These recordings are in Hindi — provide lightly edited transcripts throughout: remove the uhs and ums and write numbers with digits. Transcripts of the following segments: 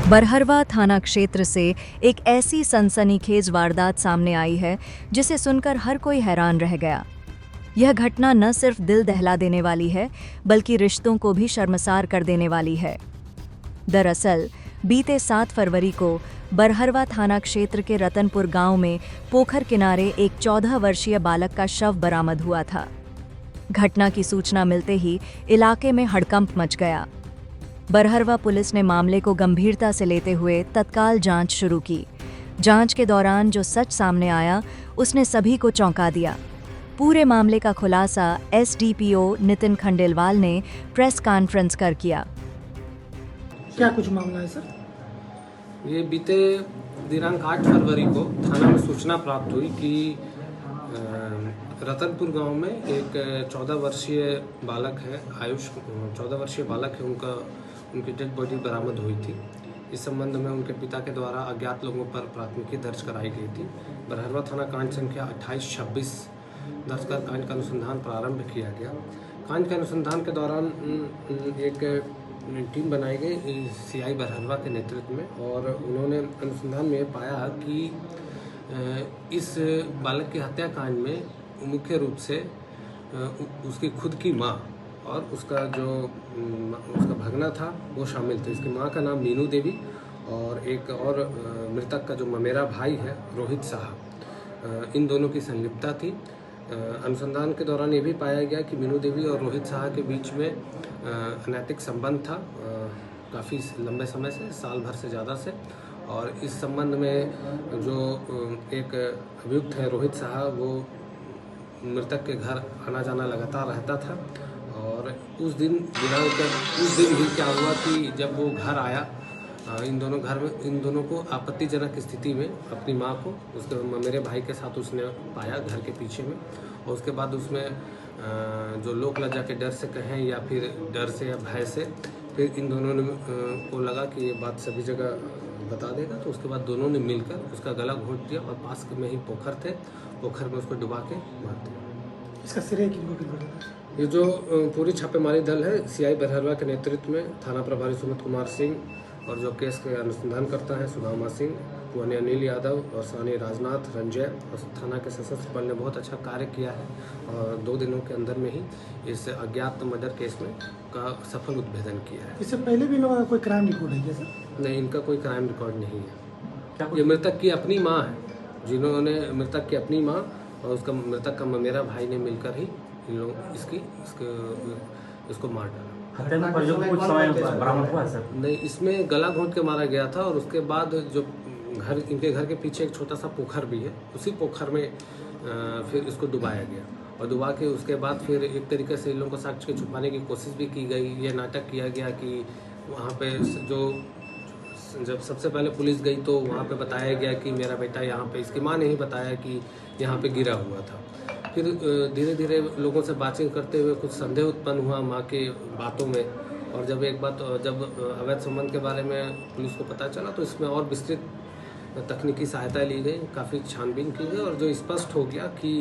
बरहरवा थाना क्षेत्र से एक ऐसी सनसनीखेज वारदात सामने आई है जिसे सुनकर हर कोई हैरान रह गया। यह घटना न सिर्फ दिल दहला देने वाली है बल्कि रिश्तों को भी शर्मसार कर देने वाली है। दरअसल बीते 7 फरवरी को बरहरवा थाना क्षेत्र के रतनपुर गांव में पोखर किनारे एक 14 वर्षीय बालक का शव बरामद हुआ था। घटना की सूचना मिलते ही इलाके में हड़कंप मच गया। बरहरवा पुलिस ने मामले को गंभीरता से लेते हुए तत्काल जांच शुरू की। जांच के दौरान जो सच सामने आया उसने सभी को चौंका दिया। पूरे मामले का खुलासा एसडीपीओ नितिन खंडेलवाल ने प्रेस कॉन्फ्रेंस कर किया। क्या कुछ मामला है सर? ये बीते दिनांक 8 फरवरी को थाना में सूचना प्राप्त हुई कि रतनपुर गांव में एक 14 वर्षीय बालक है, आयुष 14 वर्षीय बालक है, उनकी डेड बॉडी बरामद हुई थी। इस संबंध में उनके पिता के द्वारा अज्ञात लोगों पर प्राथमिकी दर्ज कराई गई थी। बरहरवा थाना कांड संख्या 2826 दर्ज कर कांड का अनुसंधान प्रारंभ किया गया। कांड के अनुसंधान के दौरान एक टीम बनाई गई सीआई बरहरवा के नेतृत्व में, और उन्होंने अनुसंधान में पाया कि इस बालक की हत्याकांड में मुख्य रूप से उसकी खुद की माँ और उसका भगना था वो शामिल थे। इसकी माँ का नाम मीनू देवी और एक और मृतक का जो ममेरा भाई है रोहित साह, इन दोनों की संलिप्तता थी। अनुसंधान के दौरान ये भी पाया गया कि मीनू देवी और रोहित साह के बीच में अनैतिक संबंध था काफ़ी लंबे समय से, साल भर से ज़्यादा से। और इस संबंध में जो एक अभियुक्त है रोहित साह, वो मृतक के घर आना जाना लगातार रहता था। और उस दिन ही क्या हुआ कि जब वो घर आया, इन दोनों को आपत्तिजनक स्थिति में अपनी माँ को उसके मेरे भाई के साथ उसने पाया घर के पीछे में। और उसके बाद उसमें जो लोक लज्जा के डर से कहें या फिर डर से या भय से, फिर इन दोनों ने को लगा कि ये बात सभी जगह बता देगा, तो उसके बाद दोनों ने मिलकर उसका गला घोंट दिया और पास में ही पोखर थे, पोखर में उसको डुबा के मार दिया। इसका श्रेय किनको कितना? ये जो पूरी छापेमारी दल है सीआई बरहरवा के नेतृत्व में, थाना प्रभारी सुमित कुमार सिंह और जो केस के अनुसंधान करता है सुदामा सिंह, पुआनी अनिल यादव और सानी राजनाथ रंजय, और थाना के सशस्त्र बल ने बहुत अच्छा कार्य किया है और 2 दिनों के अंदर में ही इस अज्ञात मर्डर केस में का सफल उद्भेदन किया है। इससे पहले भी लोगों का कोई क्राइम रिकॉर्ड है क्या सर? नहीं, इनका कोई क्राइम रिकॉर्ड नहीं है। ये मृतक की अपनी माँ है, जिन्होंने मृतक की अपनी माँ और उसका मृतक का ममेरा भाई ने मिलकर ही इन लोग इसको मार डाला। हत्या में प्रयोग कुछ समय बरामद हुआ है सर? नहीं, इसमें गला घोंट के मारा गया था और उसके बाद जो इनके घर के पीछे एक छोटा सा पोखर भी है, उसी पोखर में फिर इसको डुबाया गया। और डुबा के उसके बाद फिर एक तरीके से इन लोगों को साक्ष्य के छुपाने की कोशिश भी की गई। ये नाटक किया गया कि वहाँ पे जब सबसे पहले पुलिस गई तो वहाँ पे बताया गया कि मेरा बेटा यहाँ पे, इसकी माँ ने ही बताया कि यहाँ पे गिरा हुआ था। फिर धीरे धीरे लोगों से बातचीत करते हुए कुछ संदेह उत्पन्न हुआ माँ के बातों में, और जब अवैध संबंध के बारे में पुलिस को पता चला तो इसमें और विस्तृत तकनीकी सहायता ली गई, काफ़ी छानबीन की गई, और जो स्पष्ट हो गया कि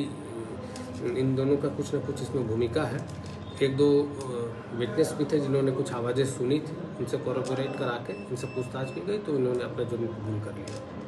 इन दोनों का कुछ न कुछ इसमें भूमिका है। 1-2 विटनेस भी थे जिन्होंने कुछ आवाज़ें सुनी थी, उनसे कोरबोरेट करा के इनसे पूछताछ की गई तो इन्होंने अपना जुर्म कबूल कर लिया।